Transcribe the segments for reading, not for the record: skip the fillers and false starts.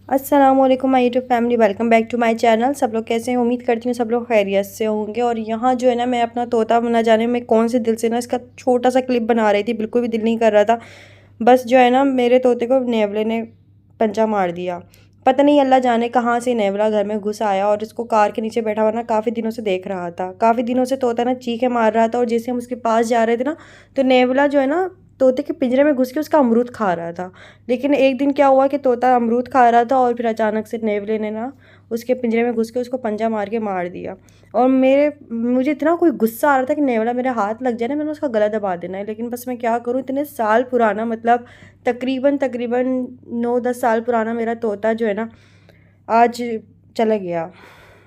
अस्सलाम वालेकुम my YouTube family, welcome back to my channel. सब लोग कैसे हैं? उम्मीद करती हूँ सब लोग खैरियत से होंगे। और यहाँ जो है ना, मैं अपना तोता ना जाने में कौन से दिल से ना इसका छोटा सा क्लिप बना रही थी, बिल्कुल भी दिल नहीं कर रहा था। बस जो है ना, मेरे तोते को नेवले ने पंजा मार दिया। पता नहीं अल्लाह जाने कहाँ से नेवला घर में घुस आया और इसको कार के नीचे बैठा हुआ ना काफ़ी दिनों से देख रहा था। काफ़ी दिनों से तोता ना चीखें मार रहा था और जैसे हम उसके पास जा रहे थे ना, तो नेवला जो है ना तोते के पिंजरे में घुस के उसका अमरूद खा रहा था। लेकिन एक दिन क्या हुआ कि तोता अमरूद खा रहा था और फिर अचानक से नेवले ने ना उसके पिंजरे में घुस के उसको पंजा मार के मार दिया। और मुझे इतना कोई गुस्सा आ रहा था कि नेवला मेरे हाथ लग जाए ना, मैंने उसका गला दबा देना है। लेकिन बस मैं क्या करूँ, इतने साल पुराना, मतलब तकरीबन तकरीबन 9-10 साल पुराना मेरा तोता जो है ना आज चला गया।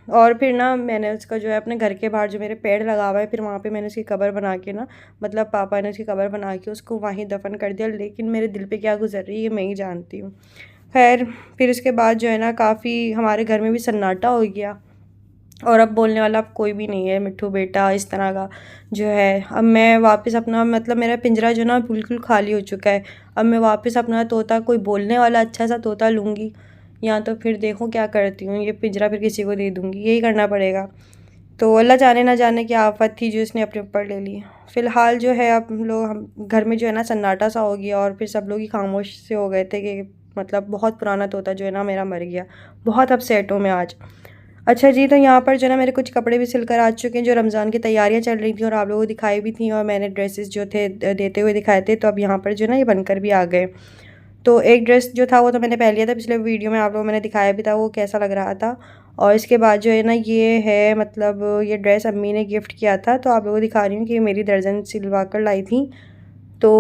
और फिर ना मैंने उसका जो है अपने घर के बाहर जो मेरे पेड़ लगा हुआ है, फिर वहाँ पे मैंने उसकी कब्र बना के ना, मतलब पापा ने उसकी कब्र बना के उसको वहीं दफन कर दिया। लेकिन मेरे दिल पे क्या गुजर रही है मैं ही जानती हूँ। खैर, फिर उसके बाद जो है ना काफ़ी हमारे घर में भी सन्नाटा हो गया और अब बोलने वाला अब कोई भी नहीं है, मिट्ठू बेटा इस तरह का जो है। अब मैं वापस अपना, मतलब मेरा पिंजरा जो ना बिल्कुल खाली हो चुका है। अब मैं वापस अपना तोता, कोई बोलने वाला अच्छा सा तोता लूँगी, या तो फिर देखूँ क्या करती हूँ, ये पिंजरा फिर किसी को दे दूँगी, यही करना पड़ेगा। तो अल्लाह जाने ना जाने की आफत थी जो इसने अपने ऊपर ले ली। फ़िलहाल जो है अब हम घर में जो है ना सन्नाटा सा हो गया और फिर सब लोग ही खामोश से हो गए थे कि मतलब बहुत पुराना तोता जो है ना मेरा मर गया। बहुत अपसेट हूँ मैं आज। अच्छा जी, तो यहाँ पर जो है ना मेरे कुछ कपड़े भी सिल कर आ चुके हैं जो रमज़ान की तैयारियाँ चल रही थी और आप लोगों को दिखाई भी थी, और मैंने ड्रेसेस जो थे देते हुए दिखाए थे। तो अब यहाँ पर जो है ना ये बनकर भी आ गए। तो एक ड्रेस जो था वो तो मैंने पहन लिया था, पिछले वीडियो में आप लोगों को मैंने दिखाया भी था वो कैसा लग रहा था। और इसके बाद जो है ना ये है, मतलब ये ड्रेस अम्मी ने गिफ्ट किया था, तो आप लोगों को दिखा रही हूँ कि मेरी दर्जन सिलवा कर लाई थी। तो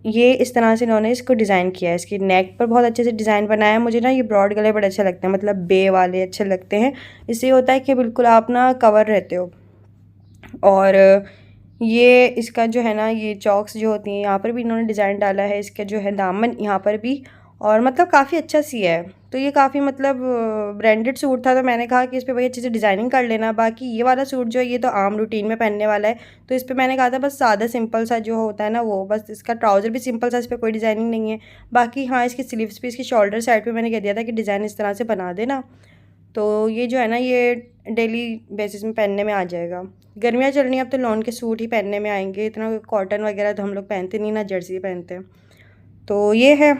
ये इस तरह से इन्होंने इसको डिज़ाइन किया है, इसकी नेक पर बहुत अच्छे से डिज़ाइन बनाया है। मुझे ना ये ब्रॉड गले बड़े अच्छे लगते हैं, मतलब बे वाले अच्छे लगते हैं। इससे होता है कि बिल्कुल आप ना कवर रहते हो। और ये इसका जो है ना ये चॉक्स जो होती हैं यहाँ पर भी इन्होंने डिज़ाइन डाला है, इसका जो है दामन यहाँ पर भी, और मतलब काफ़ी अच्छा सी है। तो ये काफ़ी मतलब ब्रांडेड सूट था, तो मैंने कहा कि इस पे भाई अच्छे से डिज़ाइनिंग कर लेना। बाकी ये वाला सूट जो है ये तो आम रूटीन में पहनने वाला है, तो इस पे मैंने कहा था बस सादा सिंपल सा जो होता है ना वो, बस इसका ट्राउज़र भी सिंपल सा, इस पर कोई डिज़ाइनिंग नहीं है। बाकी हाँ, इसकी स्लीव्स पे, इसकी शोल्डर साइड पे मैंने कह दिया था कि डिज़ाइन इस तरह से बना देना। तो ये जो है ना ये डेली बेसिस में पहनने में आ जाएगा। गर्मियाँ चल रही हैं, अब तो लॉन के सूट ही पहनने में आएंगे, इतना कॉटन वगैरह तो हम लोग पहनते नहीं, ना जर्सी पहनते हैं। तो ये है।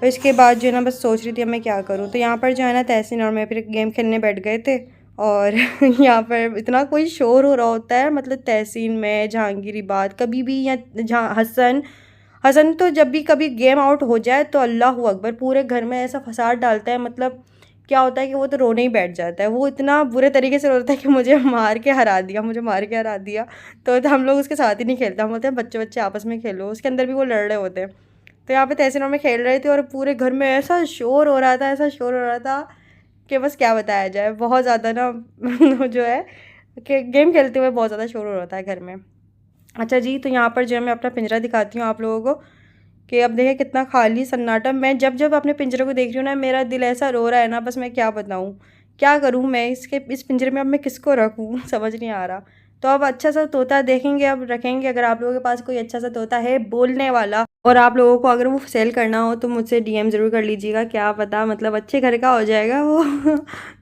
तो इसके बाद जो है ना बस सोच रही थी अब मैं क्या करूँ। तो यहाँ पर जो है ना तहसीन और मैं फिर गेम खेलने बैठ गए थे। और यहाँ पर इतना कोई शोर हो रहा होता है, मतलब तहसीन में जहांगीरी बात कभी भी, या जहाँ हसन हसन तो जब भी कभी गेम आउट हो जाए तो अल्लाह अकबर, पूरे घर में ऐसा फसाद डालता है। मतलब क्या होता है कि वो तो रोने ही बैठ जाता है, वो इतना बुरे तरीके से रोता है कि मुझे मार के हरा दिया, मुझे मार के हरा दिया। तो हम लोग उसके साथ ही नहीं खेलते, हम बोलते हैं बच्चे बच्चे आपस में खेलो, उसके अंदर भी वो लड़ रहे होते हैं। तो यहाँ पे तहसीनों में खेल रहे थे और पूरे घर में ऐसा शोर हो रहा था, ऐसा शोर हो रहा था कि बस क्या बताया जाए। बहुत ज़्यादा ना जो है कि गेम खेलते हुए बहुत ज़्यादा शोर हो रहा था घर में। अच्छा जी, तो यहाँ पर जो है मैं अपना पिंजरा दिखाती हूँ आप लोगों को कि अब देखें कितना खाली सन्नाटा। मैं जब जब अपने पिंजरे को देख रही हूँ ना, मेरा दिल ऐसा रो रहा है ना, बस मैं क्या बताऊँ, क्या करूँ मैं इस पिंजरे में, अब मैं किसको रखूँ समझ नहीं आ रहा। तो अब अच्छा सा तोता देखेंगे, अब रखेंगे। अगर आप लोगों के पास कोई अच्छा सा तोता है बोलने वाला और आप लोगों को अगर वो सेल करना हो तो मुझसे डीएम ज़रूर कर लीजिएगा, क्या पता मतलब अच्छे घर का हो जाएगा वो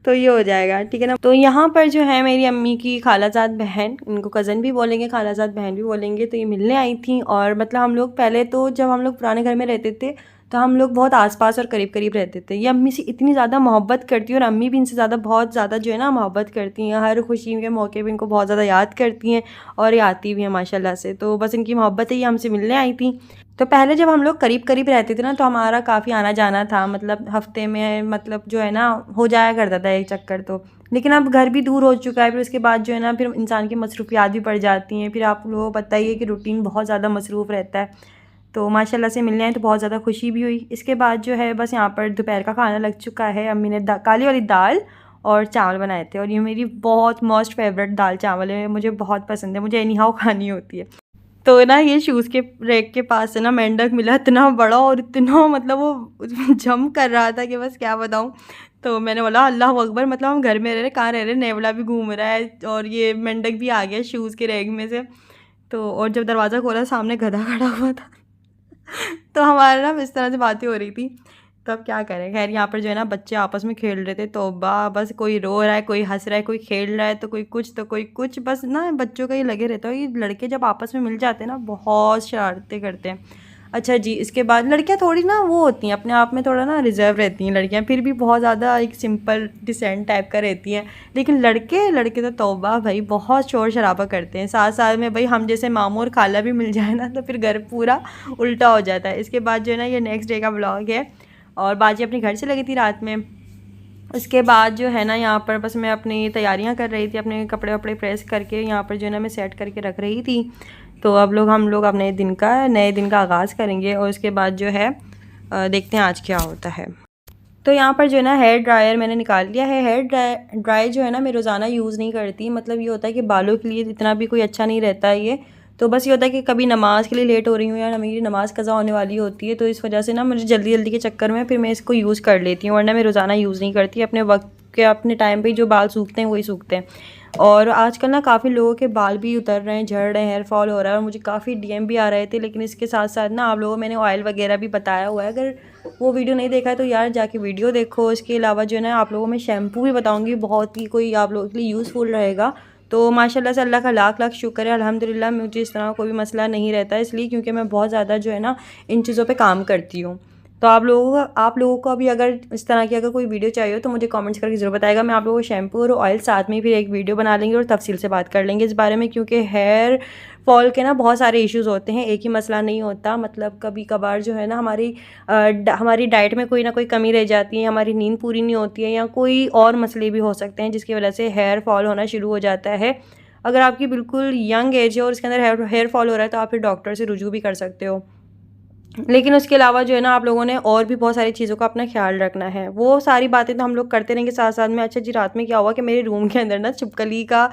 तो ये हो जाएगा, ठीक है ना। तो यहाँ पर जो है मेरी अम्मी की खालाजाद बहन, इनको कज़न भी बोलेंगे, खालाजाद बहन भी बोलेंगे, तो ये मिलने आई थी। और मतलब हम लोग पहले तो जब हम लोग पुराने घर में रहते थे तो हम लोग बहुत आसपास और करीब करीब रहते थे। ये अम्मी से इतनी ज़्यादा मोहब्बत करती है और अम्मी भी इनसे ज़्यादा, बहुत ज़्यादा जो है ना मोहब्बत करती हैं। हर खुशी के मौके पे इनको बहुत ज़्यादा याद करती हैं और ये आती भी हैं माशाल्लाह से। तो बस इनकी मोहब्बत है, ये हमसे मिलने आई थी। तो पहले जब हम लोग करीब करीब रहते थे ना तो हमारा काफ़ी आना जाना था, मतलब हफ्ते में मतलब जो है ना हो जाया करता था एक चक्कर। तो लेकिन अब घर भी दूर हो चुका है, फिर उसके बाद जो है ना फिर इंसान की मसरूफियात भी बढ़ जाती हैं। फिर आप लोगों को पता ही है कि रूटीन बहुत ज़्यादा मसरूफ़ रहता है। तो माशाल्लाह से मिलने आए तो बहुत ज़्यादा खुशी भी हुई। इसके बाद जो है बस यहाँ पर दोपहर का खाना लग चुका है। अम्मी ने काली वाली दाल और चावल बनाए थे, और ये मेरी बहुत मोस्ट फेवरेट दाल चावल है, मुझे बहुत पसंद है, मुझे एनी हाउ खानी होती है। तो ना ये शूज़ के रैक के पास से ना मेंढक मिला, इतना बड़ा और इतना मतलब वो जंप कर रहा था कि बस क्या बताऊँ। तो मैंने बोला अल्लाह अकबर, मतलब हम घर में रह रहे, कहाँ रह रहे, नेवला भी घूम रहा है और ये मेंढक भी आ गया शूज़ के रैक में से। तो और जब दरवाज़ा खोला सामने गधा खड़ा हुआ था तो हमारा ना इस तरह से बातें हो रही थी। तो तो अब क्या करें। खैर यहाँ पर जो है ना बच्चे आपस में खेल रहे थे, तौबा, बस कोई रो रहा है, कोई हंस रहा है, कोई खेल रहा है, तो कोई कुछ तो कोई कुछ, बस ना बच्चों का ही लगे रहता है। ये लड़के जब आपस में मिल जाते हैं ना बहुत शरारतें करते हैं। अच्छा जी, इसके बाद लड़कियां थोड़ी ना वो होती हैं, अपने आप में थोड़ा ना रिजर्व रहती हैं लड़कियां, फिर भी बहुत ज़्यादा एक सिंपल डिसेंट टाइप का रहती हैं। लेकिन लड़के लड़के तो तौबा भाई बहुत शोर शराबा करते हैं। साथ साथ में भाई हम जैसे मामू और खाला भी मिल जाए ना तो फिर घर पूरा उल्टा हो जाता है। इसके बाद जो है ना ये नेक्स्ट डे का ब्लॉग है, और बाजी अपने घर से लगी थी रात में। उसके बाद जो है ना यहाँ पर बस मैं अपनी तैयारियाँ कर रही थी, अपने कपड़े वपड़े प्रेस करके यहाँ पर जो है ना मैं सेट करके रख रही थी। तो अब हम लोग अपने नए दिन का आगाज़ करेंगे, और उसके बाद जो है देखते हैं आज क्या होता है। तो यहाँ पर जो है ना हेयर ड्रायर मैंने निकाल लिया है। हेयर ड्राई जो है ना मैं रोज़ाना यूज़ नहीं करती, मतलब ये होता है कि बालों के लिए इतना भी कोई अच्छा नहीं रहता है ये। तो बस ये होता है कि कभी नमाज़ के लिए लेट हो रही हूँ या मेरी नमाज़ कज़ा होने वाली होती है, तो इस वजह से ना मुझे जल्दी जल्दी के चक्कर में फिर मैं इसको यूज़ कर लेती हूँ, वरना मैं रोज़ाना यूज़ नहीं करती। अपने वक्त के अपने टाइम पे जो बाल सूखते हैं वही सूखते हैं। और आजकल ना काफ़ी लोगों के बाल भी उतर रहे हैं, झड़ रहे हैं, हेयर फॉल हो रहा है, और मुझे काफ़ी डीएम भी आ रहे थे। लेकिन इसके साथ साथ ना आप लोगों को मैंने ऑयल वगैरह भी बताया हुआ है, अगर वो वीडियो नहीं देखा है तो यार जाके वीडियो देखो। इसके अलावा जो है ना आप लोगों में शैम्पू भी बताऊंगी, बहुत ही कोई आप लोगों के लिए यूज़फुल रहेगा। तो माशाल्लाह से अल्लाह का लाख लाख शुक्र है, अल्हम्दुलिल्लाह मुझे इस तरह कोई भी मसला नहीं रहता है, इसलिए क्योंकि मैं बहुत ज़्यादा जो है ना इन चीज़ों पे काम करती हूँ। तो आप लोगों को अभी अगर इस तरह की अगर कोई वीडियो चाहिए हो तो मुझे कमेंट्स करके ज़रूर बताएगा। मैं आप लोगों को शैम्पू और ऑयल साथ में फिर एक वीडियो बना लेंगे और तफसील से बात कर लेंगे इस बारे में, क्योंकि हेयर फॉल के ना बहुत सारे इश्यूज़ होते हैं, एक ही मसला नहीं होता। मतलब कभी कभार जो है ना हमारी डाइट में कोई ना कोई कमी रह जाती है, हमारी नींद पूरी नहीं होती है, या कोई और मसले भी हो सकते हैं जिसकी वजह से हेयर फॉल होना शुरू हो जाता है। अगर आपकी बिल्कुल यंग एज है और इसके अंदर हेयर फॉल हो रहा है तो आप फिर डॉक्टर से रुजू भी कर सकते हो। लेकिन उसके अलावा जो है ना आप लोगों ने और भी बहुत सारी चीज़ों का अपना ख्याल रखना है, वो सारी बातें तो हम लोग करते रहेंगे साथ साथ में। अच्छा जी, रात में क्या हुआ कि मेरे रूम के अंदर ना छिपकली का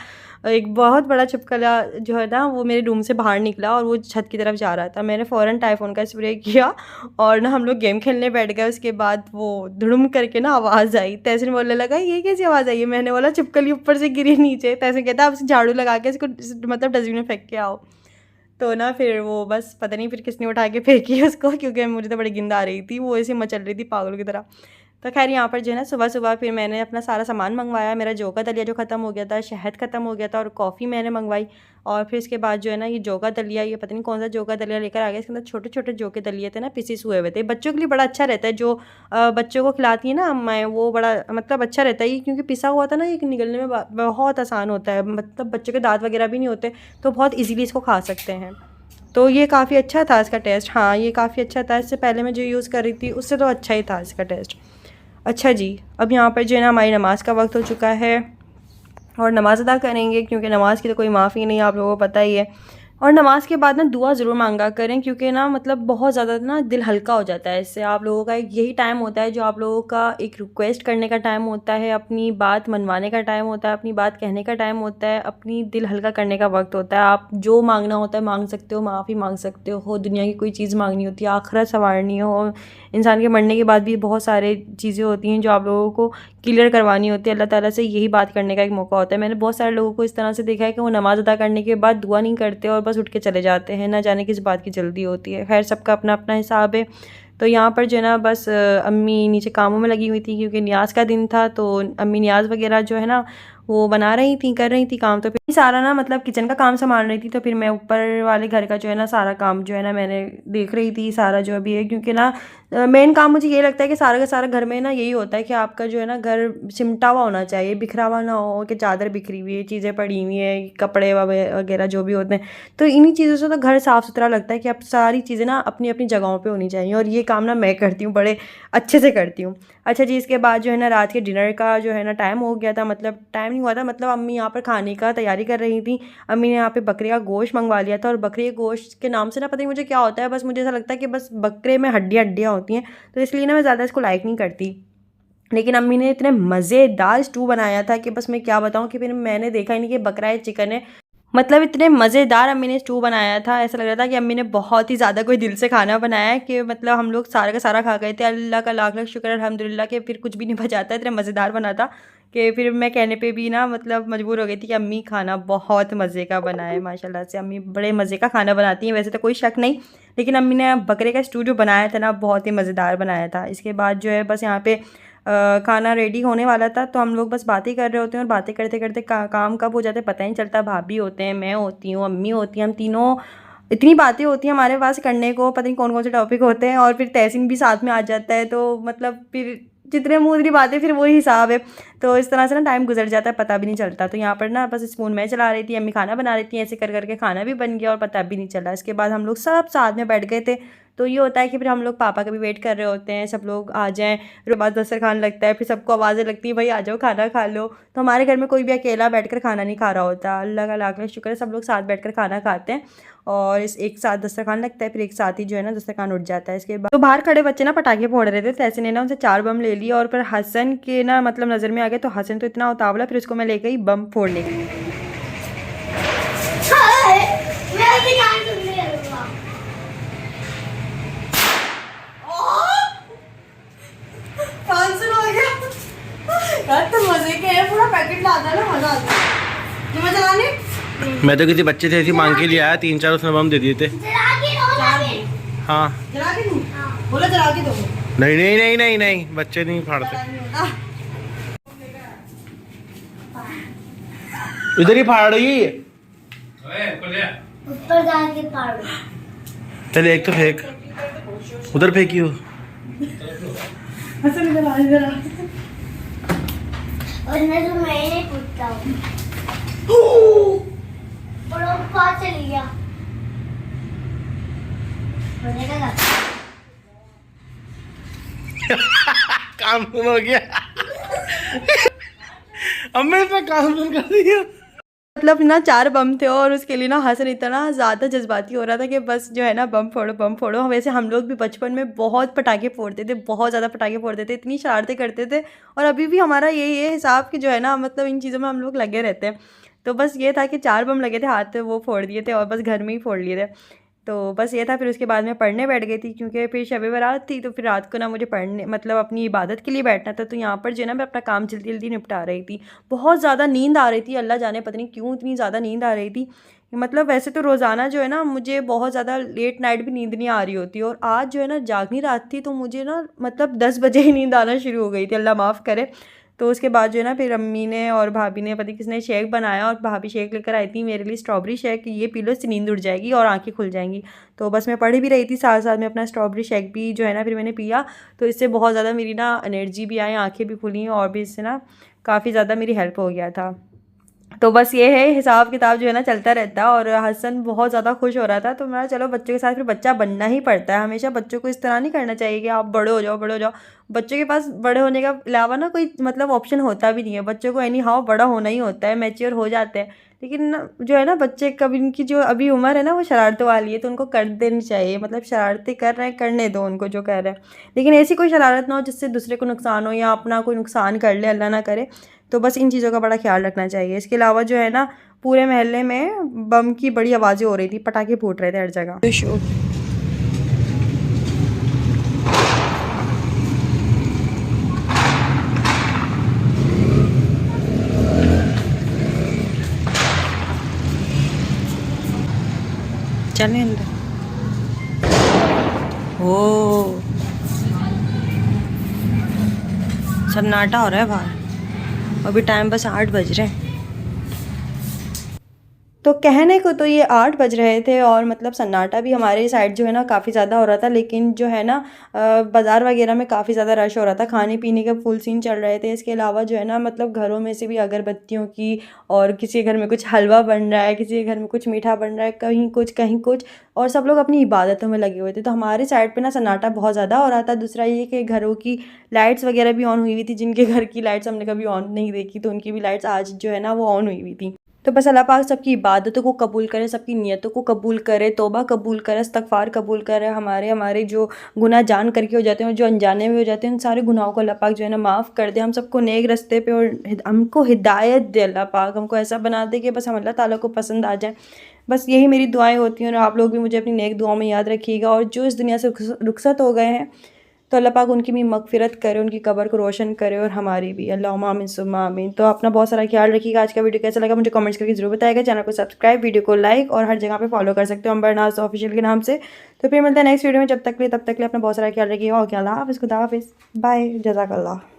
एक बहुत बड़ा छिपकला जो है ना वो मेरे रूम से बाहर निकला और वो छत की तरफ जा रहा था। मैंने फ़ौरन टाइफोन का स्प्रे किया और ना हम लोग गेम खेलने बैठ गए। उसके बाद वो धुड़ुम करके ना आवाज़ आई, तहसीन बोलने लगा ये कैसी आवाज़ आई है। मैंने बोला छिपकली ऊपर से गिरी नीचे। तहसीन कहता अब झाड़ू लगा के इसको मतलब डस्टबिन में फेंक के आओ। तो ना फिर वो बस पता नहीं फिर किसने उठा के फेंकी उसको, क्योंकि मुझे तो बड़ी गिंद आ रही थी, वो ऐसे मचल रही थी पागलों की तरह। तो खैर यहाँ पर जो है ना सुबह सुबह फिर मैंने अपना सारा सामान मंगवाया। मेरा जौ का दलिया जो ख़त्म हो गया था, शहद ख़त्म हो गया था, और कॉफ़ी मैंने मंगवाई। और फिर इसके बाद जो है ना ये जौ का दलिया, ये पता नहीं कौन सा जौ का दलिया लेकर आ गया। इसके अंदर छोटे छोटे जौ के दलिए थे ना, पीसीस हुए हुए थे। बच्चों के लिए बड़ा अच्छा रहता है, जो बच्चों को खिलाती है ना मैं, वो बड़ा मतलब अच्छा रहता है ये, क्योंकि पिसा हुआ था ना ये निगलने में बहुत आसान होता है। मतलब बच्चों के दांत वगैरह भी नहीं होते, तो बहुत ईजीली इसको खा सकते हैं। तो ये काफ़ी अच्छा था इसका टेस्ट। हाँ ये काफ़ी अच्छा था, इससे पहले मैं जो यूज़ कर रही थी उससे तो अच्छा ही था इसका टेस्ट। अच्छा जी, अब यहाँ पर जो है ना हमारी नमाज़ का वक्त हो चुका है और नमाज़ अदा करेंगे, क्योंकि नमाज़ की तो कोई माफ़ी नहीं, आप लोगों को पता ही है। और नमाज़ के बाद ना दुआ ज़रूर मांगा करें, क्योंकि ना मतलब बहुत ज़्यादा ना दिल हल्का हो जाता है इससे। आप लोगों का एक यही टाइम होता है जो आप लोगों का एक रिक्वेस्ट करने का टाइम होता है, अपनी बात मनवाने का टाइम होता है, अपनी बात कहने का टाइम होता है, अपनी दिल हल्का करने का वक्त होता है। आप जो मांगना होता है मांग सकते हो, माफ़ी मांग सकते हो, दुनिया की कोई चीज़ मांगनी होती है, आखिरत संवारनी हो, इंसान के मरने के बाद भी बहुत सारे चीज़ें होती हैं जो आप लोगों को क्लियर करवानी होती है। अल्लाह ताला से यही बात करने का एक मौका होता है। मैंने बहुत सारे लोगों को इस तरह से देखा है कि वो नमाज़ अदा करने के बाद दुआ नहीं करते और बस उठ के चले जाते हैं, ना जाने किस बात की जल्दी होती है। खैर सबका अपना अपना हिसाब है। तो यहाँ पर जो है ना बस अम्मी नीचे कामों में लगी हुई थी, क्योंकि न्याज का दिन था, तो अम्मी न्याज वगैरह जो है ना वो बना रही थी, कर रही थी काम। तो फिर सारा ना मतलब किचन का काम संभाल रही थी, तो फिर मैं ऊपर वाले घर का जो है ना सारा काम जो है ना मैंने देख रही थी सारा जो भी है। क्योंकि ना मेन काम मुझे ये लगता है कि सारा का सारा घर में ना यही होता है कि आपका जो है ना घर सिमटा हुआ होना चाहिए, बिखरा हुआ ना हो कि चादर बिखरी हुई है, चीज़ें पड़ी हुई है, कपड़े वगैरह जो भी होते हैं। तो इन्हीं चीज़ों से तो घर साफ़ सुथरा लगता है कि अब सारी चीज़ें ना अपनी अपनी जगहों पे होनी चाहिए, और ये काम ना मैं करती हूँ, बड़े अच्छे से करती हूँ। अच्छा जी, इसके बाद जो है ना रात के डिनर का जो है ना टाइम हो गया था, मतलब टाइम नहीं हुआ था, मतलब अम्मी यहाँ पर खाने का तैयारी कर रही थी। अम्मी ने यहाँ पे बकरे का गोश्त मंगवा लिया था, और बकरे के गोश्त के नाम से ना पता नहीं मुझे क्या होता है, बस मुझे ऐसा लगता है कि बस बकरे में हड्डियाँ होती हैं, तो इसलिए ना मैं ज़्यादा इसको लाइक नहीं करती। लेकिन अम्मी ने इतने मज़ेदार स्टू बनाया था कि बस मैं क्या बताऊँ, कि फिर मैंने देखा ही नहीं कि बकरा है चिकन है। मतलब इतने मज़ेदार अम्मी ने स्टू बनाया था, ऐसा लग रहा था कि अम्मी ने बहुत ही ज़्यादा कोई दिल से खाना बनाया है, कि मतलब हम लोग सारा का सारा खा गए थे। अल्लाह का लाख लाख शुक्र अल्हम्दुलिल्लाह कि फिर कुछ भी नहीं बचाता, इतना मज़ेदार बना था कि फिर मैं कहने पे भी ना मतलब मजबूर हो गई थी कि अम्मी खाना बहुत मज़े का बना है। माशाल्लाह से अम्मी बड़े मज़े का खाना बनाती हैं, वैसे तो कोई शक नहीं, लेकिन अम्मी ने बकरे का स्टू जो बनाया था ना बहुत ही मज़ेदार बनाया था। इसके बाद जो है बस यहाँ पे खाना रेडी होने वाला था, तो हम लोग बस बातें कर रहे होते हैं और बातें करते करते काम कब हो जाते हैं पता ही नहीं चलता। भाभी होते हैं, मैं होती हूँ, अम्मी होती हैं, हम तीनों इतनी बातें होती हैं हमारे पास करने को, पता नहीं कौन कौन से टॉपिक होते हैं। और फिर तहसीन भी साथ में आ जाता है, तो मतलब फिर जितने मुँह उतनी बातें, फिर वही हिसाब है। तो इस तरह से ना टाइम गुजर जाता है, पता भी नहीं चलता। तो यहाँ पर ना बस स्पून मैं चला रही थी, अम्मी खाना बना रही थी, ऐसे कर करके खाना भी बन गया और पता भी नहीं चला। इसके बाद हम लोग सब साथ में बैठ गए थे। तो ये होता है कि फिर हम लोग पापा का भी वेट कर रहे होते हैं, सब लोग आ जाएँ, फिर बाद दस्तरखान लगता है, फिर सबको आवाज़ें लगती है भाई आ जाओ खाना खा लो। तो हमारे घर में कोई भी अकेला बैठकर खाना नहीं खा रहा होता। अल्लाह का लाख लाख शुक्र है, सब लोग साथ बैठकर खाना खाते हैं और इस एक साथ दस्तरखान लगता है, फिर एक साथ ही जो है ना दस्तरखान उठ जाता है। इसके बाद तो बाहर खड़े बच्चे ना पटाखे फोड़ रहे थे, तो ऐसे ने ना उनसे 4 बम ले लिए और फिर हसन के ना मतलब नज़र में आ गए। तो हसन तो इतना उतावला, फिर उसको मैं ले गई बम फोड़ने के लिए। यार तो मजे के है, पूरा पैकेट लाता है ना, मजा आता है। तुम्हें चलाने? मैं तो किसी बच्चे से ऐसी मांग के लिए आया, 3-4 उसने बम दे दिए थे। हाँ जला के दूं? बोला जला के दो। नहीं नहीं नहीं नहीं नहीं, बच्चे नहीं फाड़ते, इधर ही फाड़ रही है। ऊपर जाके फाड़ो। चल एक तो फेंक, उधर फेंकी हो। और मैं तो मैंने पूछता हूँ। बड़ा ऊपर चली गया। काम हो गया। अम्मी इसमें काम कर दिया। मतलब ना 4 बम थे और उसके लिए ना हसन इतना ज़्यादा जज्बाती हो रहा था कि बस जो है ना बम फोड़ो बम फोड़ो। वैसे हम लोग भी बचपन में बहुत पटाखे फोड़ते थे, बहुत ज़्यादा पटाखे फोड़ते थे, इतनी शरारतें करते थे और अभी भी हमारा यही है हिसाब कि जो है ना मतलब इन चीज़ों में हम लोग लगे रहते हैं। तो बस ये था कि 4 बम लगे थे, हाथ वो फोड़ दिए थे और बस घर में ही फोड़ लिए थे। तो बस ये था। फिर उसके बाद मैं पढ़ने बैठ गई थी क्योंकि फिर शब बारात थी, तो फिर रात को ना मुझे पढ़ने मतलब अपनी इबादत के लिए बैठना था। तो यहाँ पर जो है ना मैं अपना काम जल्दी जल्दी निपटा रही थी। बहुत ज़्यादा नींद आ रही थी, अल्लाह जाने पता नहीं क्यों इतनी ज़्यादा नींद आ रही थी। मतलब वैसे तो रोज़ाना जो है ना मुझे बहुत ज़्यादा लेट नाइट भी नींद नहीं आ रही होती, और आज जो है ना जागनी रात थी, तो मुझे ना मतलब 10 बजे ही नींद आना शुरू हो गई थी, अल्लाह माफ़ करे। तो उसके बाद जो है ना फिर अम्मी ने और भाभी ने पता नहीं किसने शेक बनाया, और भाभी शेक लेकर आई थी मेरे लिए स्ट्रॉबेरी शेक, ये पी लो इससे नींद उड़ जाएगी और आंखें खुल जाएंगी। तो बस मैं पढ़ भी रही थी, साथ साथ में अपना स्ट्रॉबेरी शेक भी जो है ना फिर मैंने पिया। तो इससे बहुत ज़्यादा मेरी ना एनर्जी भी आई, आँखें भी खुली और भी इससे ना काफ़ी ज़्यादा मेरी हेल्प हो गया था। तो बस ये है हिसाब किताब जो है ना चलता रहता है। और हसन बहुत ज़्यादा खुश हो रहा था, तो मैं चलो बच्चों के साथ फिर बच्चा बनना ही पड़ता है। हमेशा बच्चों को इस तरह नहीं करना चाहिए कि आप बड़े हो जाओ बड़े हो जाओ। बच्चों के पास बड़े होने का अलावा ना कोई मतलब ऑप्शन होता भी नहीं है। बच्चों को एनी हाउ बड़ा होना ही होता है, मैच्योर हो जाते हैं। लेकिन जो है ना बच्चे कभी उनकी जो अभी उम्र है ना वो शरारतों वाली है, तो उनको कर देनी चाहिए। मतलब शरारतें कर रहे हैं, करने दो उनको जो कर रहे हैं, लेकिन ऐसी कोई शरारत ना हो जिससे दूसरे को नुकसान हो या अपना कोई नुकसान कर ले, अल्लाह ना करे। तो बस इन चीज़ों का बड़ा ख्याल रखना चाहिए। इसके अलावा जो है ना पूरे मोहल्ले में बम की बड़ी आवाज़ें हो रही थी, पटाखे फूट रहे थे हर जगह। चलें अंदर। ओ सन्नाटा हो रहा है बाहर, अभी टाइम बस 8 बज रहे हैं। तो कहने को तो ये 8 बज रहे थे और मतलब सन्नाटा भी हमारे साइड जो है ना काफ़ी ज़्यादा हो रहा था, लेकिन जो है ना बाज़ार वगैरह में काफ़ी ज़्यादा रश हो रहा था, खाने पीने का फुल सीन चल रहे थे। इसके अलावा जो है ना मतलब घरों में से भी अगरबत्तियों की, और किसी के घर में कुछ हलवा बन रहा है, किसी के घर में कुछ मीठा बन रहा है, कहीं कुछ, और सब लोग अपनी इबादतों में लगे हुए थे। तो हमारे साइड पे ना सन्नाटा बहुत ज़्यादा हो रहा था। दूसरा ये कि घरों की लाइट्स वगैरह भी ऑन हुई हुई थी, जिनके घर की लाइट्स हमने कभी ऑन नहीं देखी, तो उनकी भी लाइट्स आज जो है ना वो ऑन हुई हुई थी। तो बस अल्लाह पाक सबकी इबादतों को कबूल करे, सबकी नियतों को कबूल करे, तौबा कबूल करे, इस्तग़फ़ार कबूल करे। हमारे जो गुनाह जान करके हो जाते हैं और जो अनजाने में हो जाते हैं, उन सारे गुनाहों को अल्लाह पाक जो है ना माफ़ कर दे। हम सबको नेक रास्ते पे और हमको हिदायत दे अल्लाह पाक, हमको ऐसा बना दे कि बस हम अल्लाह ताला को पसंद आ जाए। बस यही मेरी दुआएं होती हैं और आप लोग भी मुझे अपनी नेक दुआओं में याद रखिएगा। और जो इस दुनिया से रुखसत हो गए हैं, तो अल्लाह पाक उनकी भी मगफिरत करे, उनकी कब्र को रोशन करे और हमारी भी। अल्लाहुम्मा आमीन सुम्मा आमीन। तो अपना बहुत सारा ख्याल रखिएगा। आज का वीडियो कैसा लगा मुझे कमेंट्स करके जरूर बताएगा। चैनल को सब्सक्राइब, वीडियो को लाइक और हर जगह पे फॉलो कर सकते हो अंबर नाज ऑफिशियल के नाम से। तो फिर मिलते हैं नेक्स्ट वीडियो में। तब तक के लिए अपना बहुत सारा ख्याल रखिएगा। ओके, अल्लाह हाफ़िज़, खुदा हाफ़िज़, बाय, जज़ाकल्लाह।